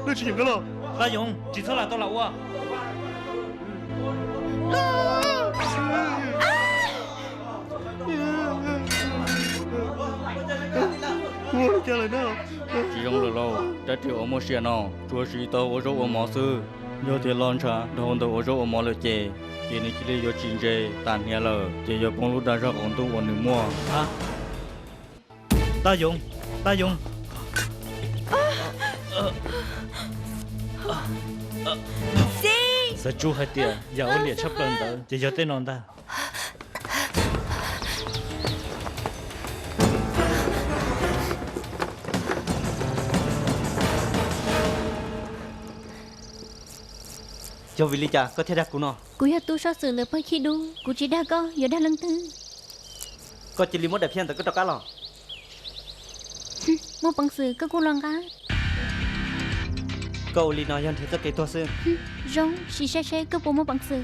那是怎么了？大勇，chỉ số là tao lậu à? Mua cho lại nào? Chỉ trong được lâu, đã chịu ở một xe nào, chúa sĩ tàu ở chỗ ở mỏ sư, do tiền lon trả, thôn tàu ở chỗ ở mỏ lợn chè, chỉ nên chỉ để do chín chè, tàn nghe lờ, chỉ do phong lúc đã ra còn tu ở nửa mua. Hả? Ta Dung. Gì? Sợ chú hai tiền, giờ ôn liệt sắp lần tới, chỉ giờ tên non ta. Cho vì lý cha có thể đặt của nó. Cú ya tu sao xử được phải khi đu, cú chỉ đa con, giờ đa lần tư. Có chỉ lý một đẹp hiện tại có trò cá lò. Một bằng sự có cú lòng cá. Cậu lý nói dân thì tất cái to sư. Rong, xì xe có bộ một bằng sự.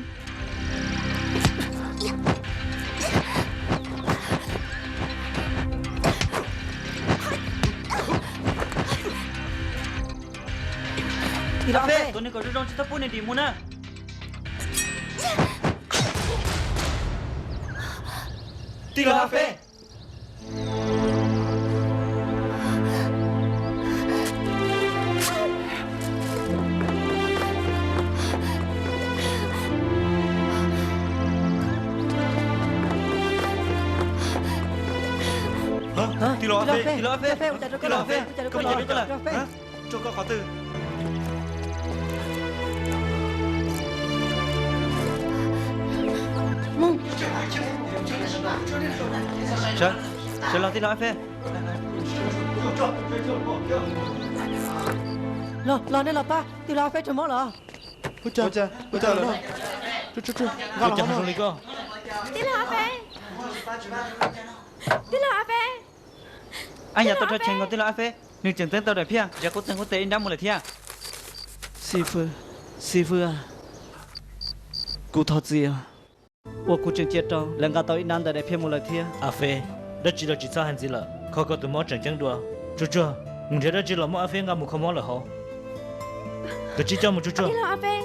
Thì đó về. Tôi nên có rong chỉ thấp bún này đi muốn à. Thì đó về. Thì lo về. Thì đó về. Thì đó về. Không phải biết là. Cho con khó từ. Mù. Chờ lo thì đó về. Lo nên là ba, thì lo phải cho món là. Ôi trời là. Chú. Chú chẳng không lý cơ. Tí là về. Tí là về. Anh nhà tôi cho chèn còn thì đó về. Nhưng chẳng tên tao đẹp phía. Giờ có tên có tên đám một lời thia. Sư phụ à. Cụ thật gì à? Ủa cụ chẳng chết đâu. Lần gặp tao ít năm tao đẹp phía một lời thia. À phê, đó chỉ là chỉ sao hành gì là, khó có tụi mỏ chẳng chẳng đùa. Chú, mình thấy đó chỉ là mỏ à phê ngắm một không mỏ là họ. Tôi chỉ cho một chú. Tí là về.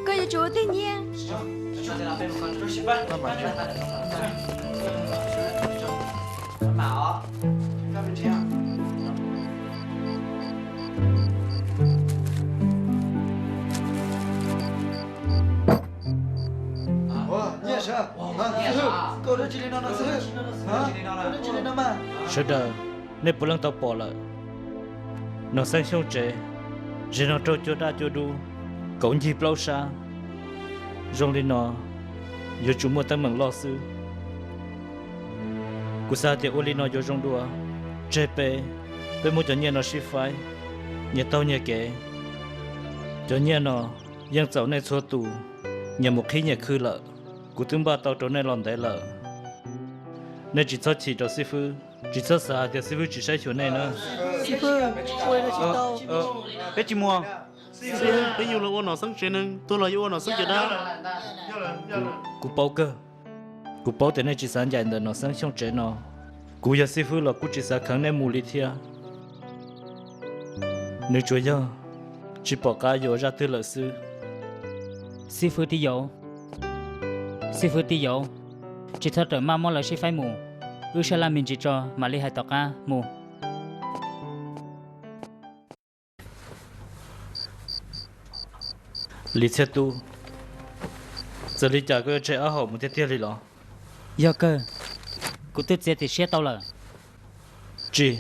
Coi giờ chúa thiên nhiên. Cậu đã chỉ lên nó sư. Hả? Cậu đã chỉ lên nó mà. Sợ đời, nên bố lăng tao bỏ lại. Nó sang sông trẻ, rồi nó trôi cho đa cho đu, cậu nhịp lâu xa. Rong lên nó, giờ chú mua tăng mừng lo sư. Cú sa thì ô lên nó giờ rong đua, trẻ bê mua cho nhẹ nó xí phái, nhẹ tao nhẹ kể. Cho nhẹ nó, yang dạo này xóa tù, nhẹ một khi nhẹ khư lợ. Cú tương ba tao trốn này lòng đấy lợ. Nên chỉ cho chỉ cho sư phụ, chỉ cho xa thì sư phụ chỉ sai chỗ này nữa. Sư phụ, quên là chị tao. Biết chị mua. Sư, bây giờ là ôn nó sống chuyện nâng, tôi là ôn nó sống chuyện đó. Cú bao cơ. Cú bao thế này chỉ sáng dạy được nó sáng trong trẻ nó. Cú giờ sư phụ là cú chỉ sáng kháng nên mù lý thia. Nếu chúa giờ, chỉ bỏ cá dỗ ra tư lợi sư. Sư phụ đi dỗ. Chỉ thật rồi mà mong là sẽ phải mù. Sẽ làm mình chỉ cho mà lý hai tộc á mù. Lý xe tu. Giờ lý trả cái trẻ á hậu một tiết lý lọ. Giờ cơ. Cú tự dễ thì sẽ tao là. Chỉ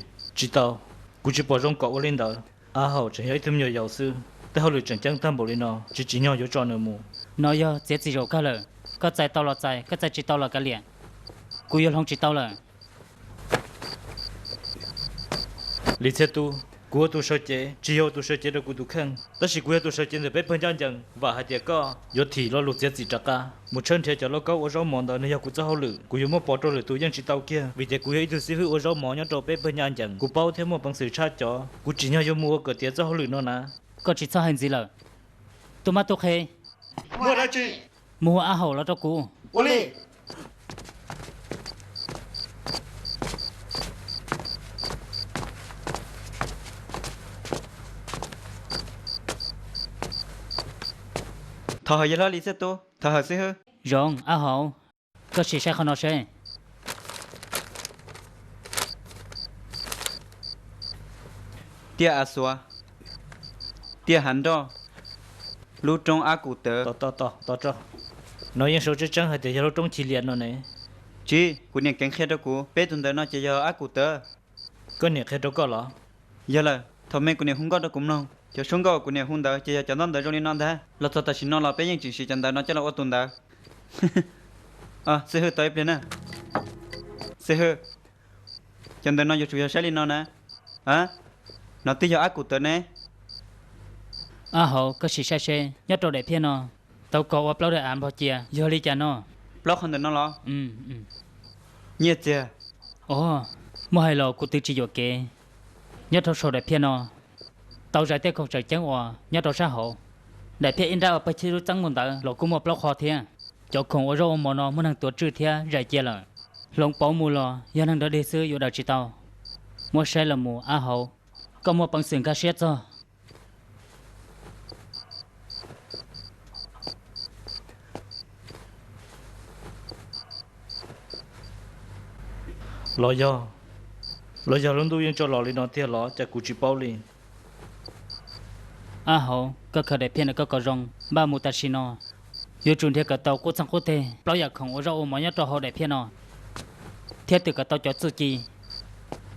tao. Cú chỉ bỏ rong cọ lên đó. Á hậu chỉ thấy thêm nhiều giáo sư.แต่เขาเลยจังจังตั้มบอกเลยเนาะจีเนาะอยู่จอเนื้อหมู Nó giờ dễ chỉ rồi cả lời. Có chạy tao là chạy, có chạy chỉ tao là cả liền. Cú yêu không chỉ tao là. lý thế tu cú tu sơ chế chỉ yêu tu sơ chế được cú tu khen tất nhiên cú tu sơ chế được biết phân chân chân và hai tiệt có yêu thì lo lụt chết gì chắc cả một chân thế cho lo câu ở rau mòn đó nên cú cho họ lử cú yêu một bỏ trôi lử tu dân chỉ tao kia vì thế cú yêu tu sĩ ở rau mòn nhau trâu biết phân chân chân cú bao thêm một bằng sự cha chó cú chỉ nhau yêu mua cái tiệt cho họ lử nó nè Có chỉ sao hành gì là. Tụi mà tụi khê. Mua ra chị. Mua á hậu là cho cú. Ô lì. thọ hơi lo lý sẽ tu thọ hơi sẽ hư Rong, á hậu. Có chỉ sai không nó sẽ. tia à xóa tia hắn đó lưu trong á cụ tớ to cho nói những số chữ chân hay thì cho trong chỉ liền nó này chi cụ niệm cảnh khét đó cụ bé tuần tới nó chỉ giờ á cụ tớ có những cái đó có lắm giờ là thọ mấy cụ niệm không có đó cũng non cho xuống có cụ niệm không đó chỉ giờ cho nó tới trong đi non thế là thọ ta xin nó là bé những chuyện gì chân tới nó cho là ở tuần đó à sẽ hư tới bên nè sẽ hư chân tới nó cho chủ yếu sẽ đi non nè à nó tí giờ á cụ tớ nè Á hậu, có chỉ sai sẽ. Nhất đồ để phiên nó. Tao có ốp lâu để ám bao chia. Giờ đi chả nó. block không tới nó lo Ừ. nhiệt chưa Ồ, mua hay là cụ tự chỉ dụ kê. Nhất đồ sổ để phiên nó. Tao giải tiết không trời chẳng hòa. Nhất đồ xã hậu. Để phiên in ra ở bạch chữ trắng môn tờ. Lộ cũng một block khó thiên. Cho không ở rô mà nó muốn hàng tuột trừ thiên giải chia là. Lông bảo mù lo. Giờ năng đó đi xưa dụ đạo chỉ tao. Mua xe là mù á hậu. Có một bằng xưởng ca xét cho. lo do luôn tu yên cho lò lên nó thiệt lò chả cụ chỉ bao lên Á hậu, có khởi để phiên là có rong. Ba mù ta xin nó. Yêu chuẩn thiết cả tàu cố sang cố tê. Bao giờ không ở rô mà nhất đồ hậu để phiên nó. Thiết từ cả tàu cho tự chi.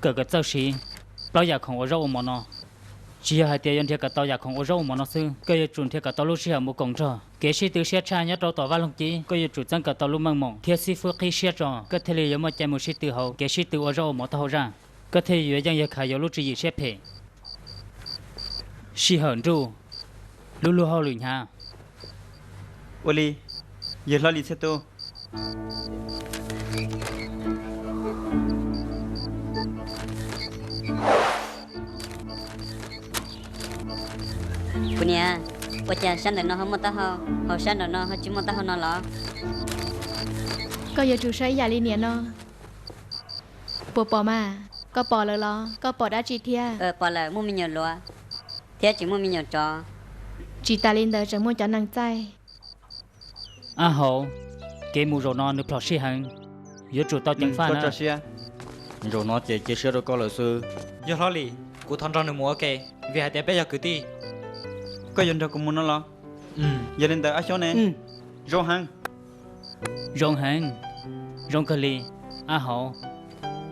Cờ cả tàu sĩ. Bao giờ không ở rô mà nó. Chỉ hai tiền nhân thiết cả tàu giờ không ở rô mà nó sư. Có yêu chuẩn thiết cả tàu lúc xưa một cổng trò. Kế sĩ từ xe cha nhất đồ tỏ va lông chí. Có yêu chuẩn cả tàu lúc mang mộng. Thiết sĩ phước khi xe trò. Có thể liệu mà chạy một sĩ từ hậu. Kế sĩ từ ở rô mà tàu ra. Có thể yêu dân yêu khải yêu lúc chỉ xe phê. Sĩ hởn ru. Lu lu hậu luyện ha. Oli giờ lo lý sẽ tu cô nè, cô cha sáng được nó không muốn tao hao, hồi sáng được nó họ chỉ muốn tao hao nó lọ. Có giờ chủ say giả li niệm nó. Bộ bỏ mà. Có bỏ lời lo. Có bỏ đã chỉ thia. Bỏ lại mua mình nhiều lúa, thế chỉ mua mình nhiều trò. Chỉ ta lên đời chẳng muốn cho năng chay. Á hậu, kế mù rổ non được plọ xí hẳn. Yêu chủ tao chẳng phá có nữa. trò xia rồi nó chỉ chia sẻ được có lời sư giờ lo lì cụ thằng trong được mua kê vì hai tiền bây giờ cứ đi có dân cho cũng muốn nó lo giờ lên tới á số nè rong hăng Rong hẳn. Rong cơ lì. Á hậu.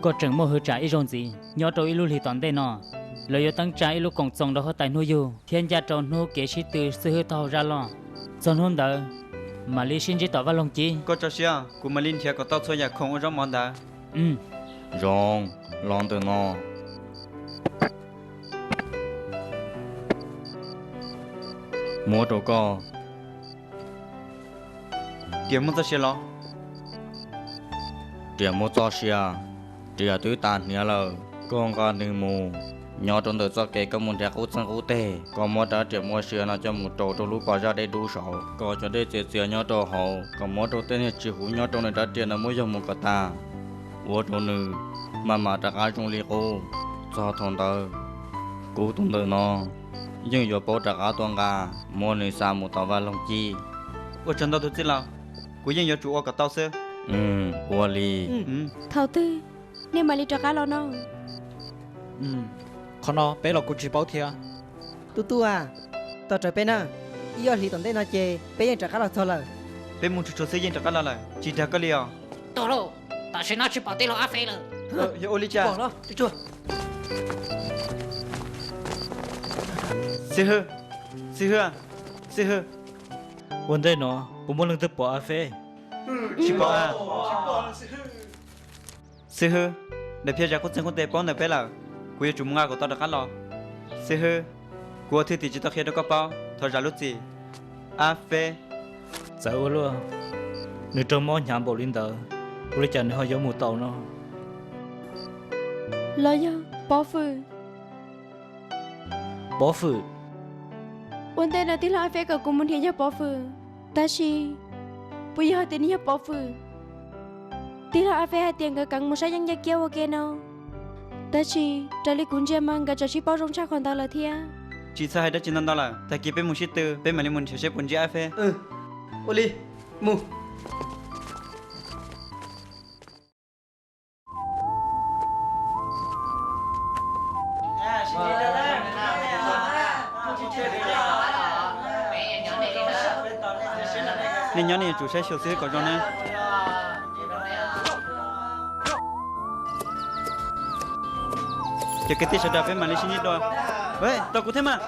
Có chẳng mô hư trả ý rong gì. Nhớ trâu ý lưu lì toàn đây nọ. Lời yêu tăng trả ý lưu cổng trọng đó hết tài nuôi yêu. Thiên gia trâu nuôi kế sĩ từ sư hư tàu ra lo. Xong hôm đó. Mà lý xin chỉ tỏ vào lòng chi. có trò xia của mà linh thiệt có tao thôi giờ không có rong món đã rong lon từ nó mua đồ co kiếm một tao xia lo tiền mua cho xia tiền tứ tàn nhớ là con con đừng mù nhỏ trong đời cho cái có một nhà cút sang cút tê có một đã tiền mua xia nó cho một trâu trâu lú bỏ ra đây đủ sầu có cho đây tiền nhỏ trâu hậu có một trâu tên là chỉ hú nhỏ trâu này đã tiền là mua cho một cái ta vô trâu nữ mà đã cá trong ly cô cho thằng tờ cú tung tờ nó nhưng giờ bố đã cá toàn cả mua này xa một tàu vào lòng chi ở chân tao tôi chỉ lo của dân giờ chủ ở cả tao xưa vô li Thầu tư. Nếu mà li cho cá lo nó. con nó bé là cụ chỉ bao thiệt Tu tu à. Tao trời bên à. Yêu thì tận đây nó chê. Bây giờ trả cá là thôi là. bên muốn chủ xây dựng cho cái là lại chỉ theo cái liều Tổ lộ. Ta sẽ nói chỉ bảo tên là á phê là. giờ Oli cha Bỏ nó. Chưa. xì hư vấn đề nó cũng muốn lương thực bỏ phê chỉ bỏ à xì hư để phía ra có chân có tệ bón này bé là của chủ nga của tao đã cắt lo xì hư của thứ thì chỉ tao khi đó có bao thôi ra lúc gì à phê dạo luôn nếu trong món nhảm bộ linh tờ cô lấy chồng họ giống một tàu nó Lo yo. Bỏ phư. bỏ phử Vấn đề là tí lo phê cả cùng muốn hiện cho bỏ phư. Ta chỉ. Bây giờ tiền nhớ bỏ phư. Tí lo phê hai tiền cả cắn một sai nhân gia kêu ok nào. Ta chỉ. Trả lý cũng chưa mang cả cho chỉ bao rong cha còn ta là thia. chỉ sao hay đã chỉ năn đó là tại kia bên một shit từ bên mà lên một chiếc xe bốn chiếc phê Oli mu nên nhớ này chủ xe siêu xe có cho nè cái tí sẽ đạp bên mà lên xin nhít rồi vậy tao cũng thế mà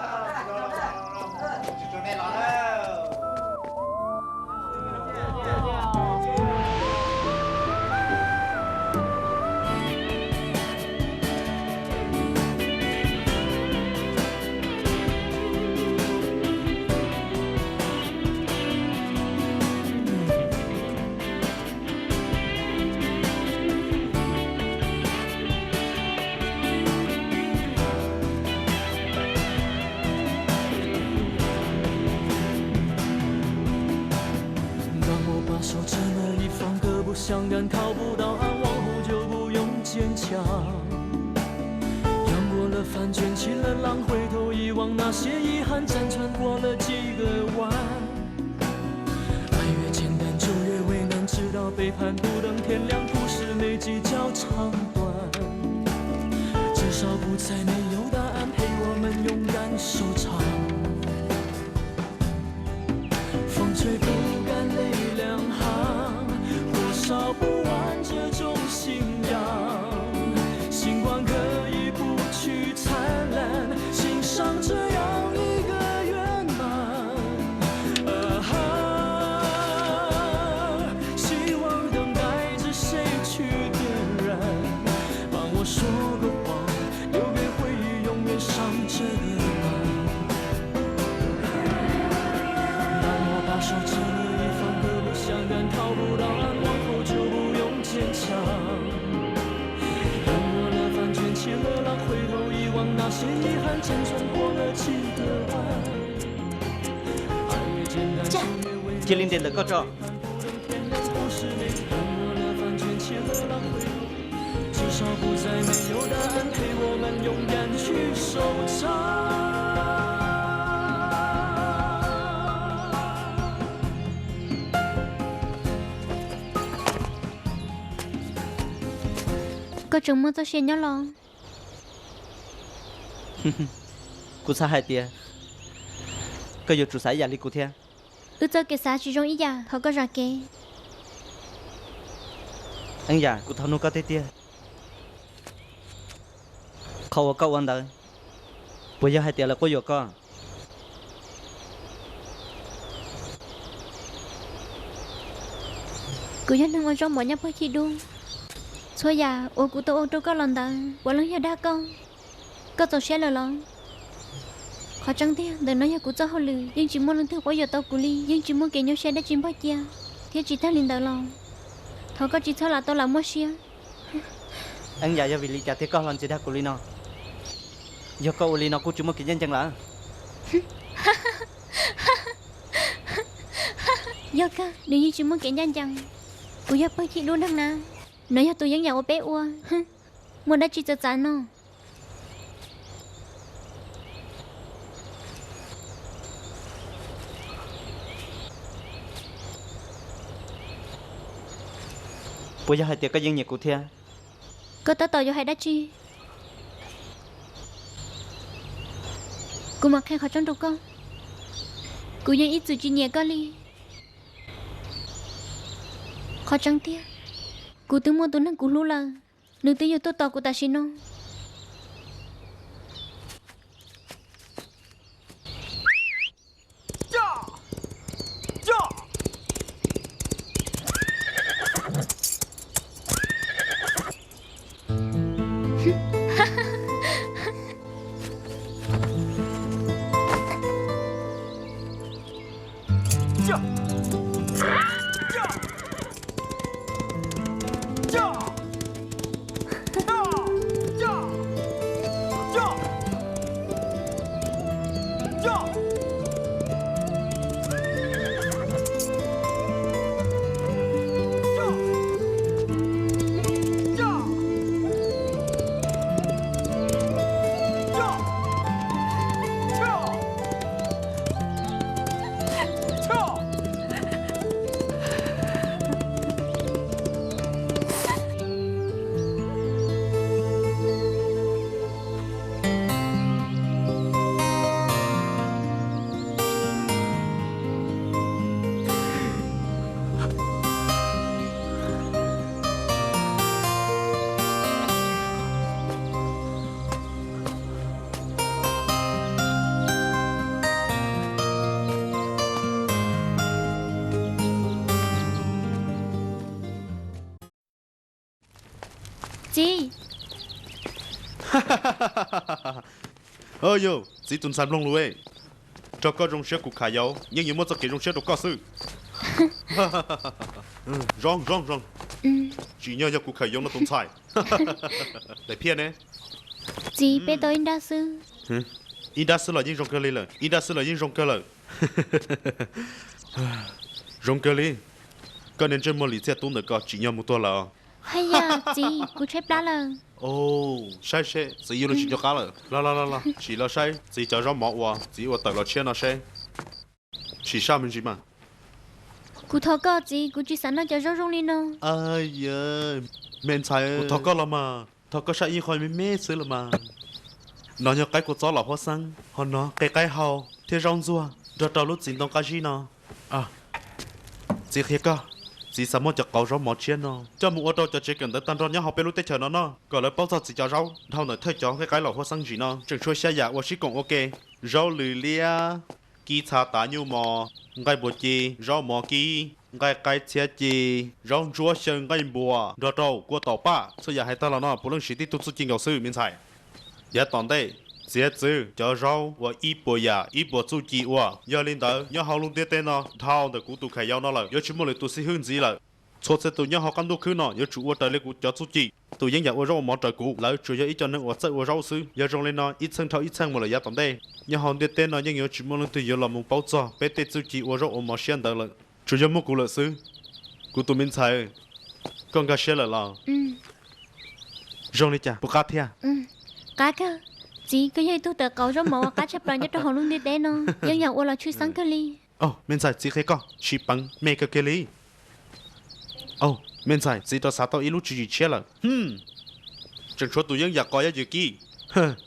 相干靠不到岸，往后就不用坚强。阳过了翻卷起了浪，回头遗忘那些遗憾，辗转过了几个弯。爱越简单就越为难，直到背叛不等天亮，故事没计较长短。至少不再没有答案，陪我们勇敢收场。风吹不干泪两行。烧不完这种信仰，星光可以不去灿烂，欣赏这样一个圆满。希望等待着谁去点燃？帮我说个谎，留给回忆永远上这个岸。让我把手指了一方，各不相干，逃不到岸。坚强，冷热了翻卷起了浪，回头遗忘那些遗憾，辗转过了几个弯。爱越简单就越为难，接零点的高照。不是你冷热了翻卷起了浪，回头至少不再没有答案，陪我们勇敢去收场。có chừng mua cho xe nhá lo cú sa hai tia có giờ chủ sái giả li cú thea cho cái xã chỉ trong ý giả họ có ra cái anh giả cú thao nu có tê tia khâu câu anh đời bây giờ hai tia là có giờ có cứ nhớ đừng ở trong mọi nhà phải chi đu số già ô cụ tôi ô tô có lần ta quả lớn nhà đa con có tổ xe lờ lon khó trăng thế đừng nói nhà cụ cho họ lử nhưng chỉ muốn lần thứ quá giờ tao cụ ly nhưng chỉ muốn kể nhau xe đã chìm bao chia thế chỉ ta liền đỡ lòng thôi có chỉ thôi là tao làm mua xe anh giả giờ vì lý trả thế có lần chỉ đa cụ ly nó giờ có ly nó cũng chỉ muốn kể nhân chẳng là giờ cả đừng như chỉ muốn kể nhân chẳng cụ giờ bao chị luôn đằng nào nói cho tôi giống nhà ô bé ua muốn đã chỉ cho chán nó bây giờ hai tia có dân nhật cụ thea có tao tao cho hai đã chi cụ mặc khai khỏi trong đâu con cụ dân ít từ chi nhẹ con đi khó trăng tia cụ tư mua tôi năng cụ lú là nữ tư yêu tôi tao của ta xin nó chị ơ yo chỉ tuần san long luôn cho có rong xe của khải dấu nhưng những món cái rong xe đồ có sư rong chỉ nhớ cho của khải dấu nó tồn tại để phiền đấy chị bé tôi đa sư Ida sư là những rong cơ li rồi Ida sư là những rong cơ rồi rong cơ li có nên trên món lý xe tuần được có chỉ nhớ mộtตัวlà hay à chị cô chép đá là ồ sai chỉ yêu là chỉ cho cá rồi la chỉ là sai chỉ cho rau mỏ wa chỉ wa tự là chiên là sai chỉ sao mình chỉ mà cô thọ có chị cô chỉ sẵn nó cho rau rong đi đâu ai da mình sai thọ có là mà thọ có sai y khỏi mình mê xứ là mà nó nhớ cái của chó là hoa sang họ nó cái hào thế rong rùa rồi tao lúc chín đông cá gì nó à chỉ thiệt cơ chỉ sao mà cho cậu rau mỏ chiên nó cho một ô tô cho chỉ cần tới tan rau nhá học bên lúc tết chờ nó còn lại bao giờ chỉ cho rau thao nữa thay cho cái là hoa sang gì nó chừng cho xe giả và chỉ còn ok rau lười lia kỳ thà tá nhiều mò ngay bột chi rau mỏ kỳ ngay cái chia chi rau chúa sơn ngay bùa rồi trâu của tàu ba số giờ hay ta là nó bố lưng sĩ tí tụt xuất giáo sư miễn xài giờ toàn đây chế chữ cho rau và ít bộ chú chỉ và giờ lên đó nhớ học luôn tên nó thao được cụ tụ khai nhau nó là giờ chỉ một lời tụ sĩ hơn gì là số sẽ tụ nhớ học căn đồ khứ nó giờ chủ và tài liệu cụ cho chú chỉ tụ những nhà và rau mỏ trời cụ lại chủ yếu ít cho nên và chất và rau sư giờ trong lên nó ít chân thao ít chân một lời giờ toàn đây nhớ học tên nó nhưng giờ chỉ một lần tụ giờ là một bao giờ bé tê chú chỉ và rau mỏ xuyên đó là chủ yếu một cụ lợi sư cụ tụ miễn xài con cá xe là rong đi chả bốc cá thia cá cơ chị cái gì tôi tự cậu rau mỏ cá chép lại nhất cho họ luôn đi té nó nhưng nhà ô là chui sáng cơ li mình xài chỉ cái con chỉ bằng mấy cái li mình xài chỉ tao sát tao ít lúc chỉ chết là chẳng số tụi dân giặc coi gì kỹ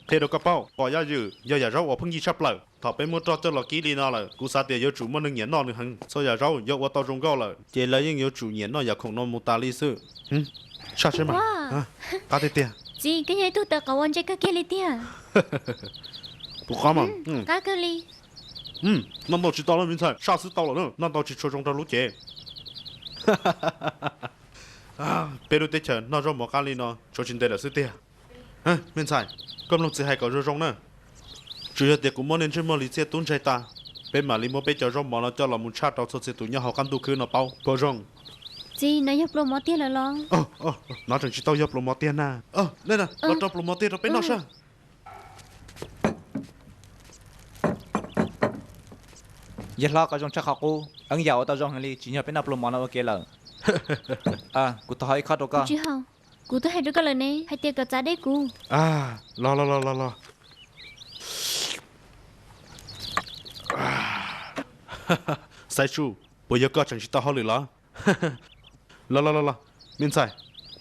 thế đâu có bao coi gì giờ rau ở phong gì sắp lại thọ bên mua cho là kỹ đi nó là cú sát tiền giờ chủ mua nương nhện nó được hằng sau giờ rau giờ tao trồng cao là chỉ lấy những giờ chủ nhện nó giờ không nó một tà lý sư sao thế mà cá tê tê chị cái gì tôi tự cậu ăn chơi cái kia li tia不好嘛cá cơ li难道知道了明才啥事到了呢难道是车中的路捷别路得chờ nó rong một cá li nó cho chính đây là sự tiền明才咁lúc chỉ hay có rong nữa chủ yếu tiền cũng muốn nên trên mua lý xe tuôn chạy ta bên mà lý mua bên chờ rong mà nó cho là muốn chát đó cho xe tụi nhau học căn tu khứ nó bao có rong chị nãy nhập lô mỏ tiền là lo nó chẳng chỉ tao nhập lô mỏ tiền à đây nè nó cho lô mỏ tiền rồi bên nó sao giờ lo có trong chắc học cô ứng giàu tao trong hành lý chỉ nhờ bên nắp lồng món nào ok là cô tao hỏi khó đâu cơ chứ không cô tôi hay được cái lời này hay tiền cả giá đấy cô lo sai chú bây giờ có chẳng chỉ tao hỏi lừa lo miễn sai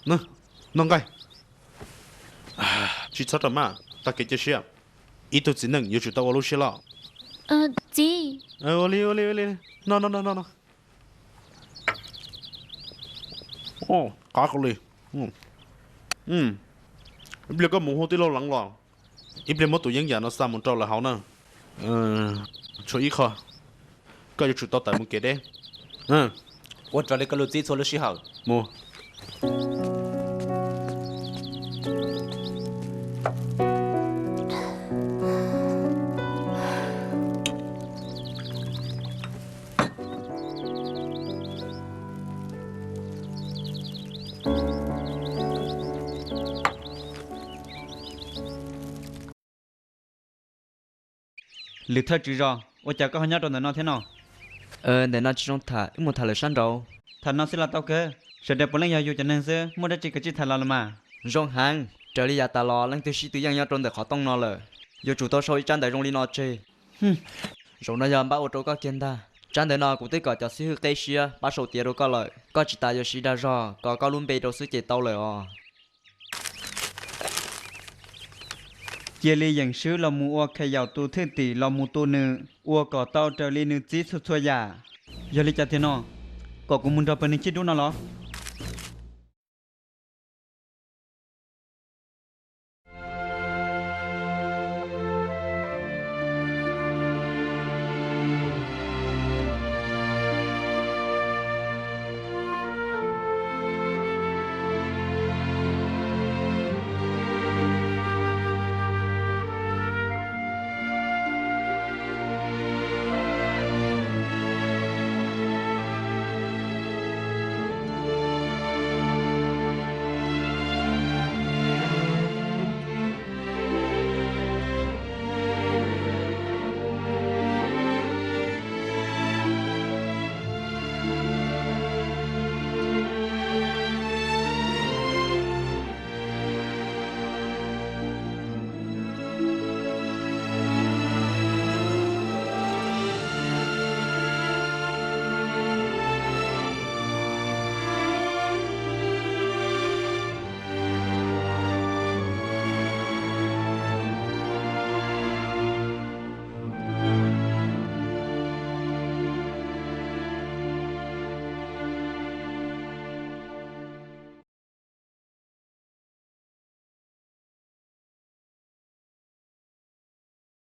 nè nong gai chỉ sao mà ta kể cho xem ít tôi chỉ能有主到我路线了chị Oli no cá con li bây giờ có muốn hô tí lâu lắng lò ít bây giờ tụi dân già nó sao muốn trâu là hảo nè cho ít khó có cho chủ tao tại muốn kể đấy我这里个路子做了时候mua lựa thợ chỉ rõ, tôi chả có hỏi nhau rồi nó thế nào? để nó chỉ trong thả, một thả là sẵn rồi. Thằng nó sẽ là tao cơ, sẽ đẹp bốn lần giờ cho nên sẽ mua được chỉ cái chỉ thằng là mà. Rong hàng, trở đi nhà ta lo, lần thứ sáu tự nhiên nhau trong để khó tông nó rồi. Giờ chủ tao soi trang để rong đi nó chơi. Rồi nó giờ bảo ô tô có kiên ta, trang để nó cũng tới cả cho xíu cây xia, bắt sầu tiền rồi có lợi, có chỉ ta giờ xí đã rõ, có luôn bê đồ xíu chế tao rồi. Chia lyอย่างชื่อเรามูอเขย่าตัวเท่ตีเรามูตัวหนึ่งอัวก่อเต้าเจอลีนึงจีสุดสวยยาอย่าลิจัดเทนอก็กูมุนเราเป็นนิคิดดูนะเหรอ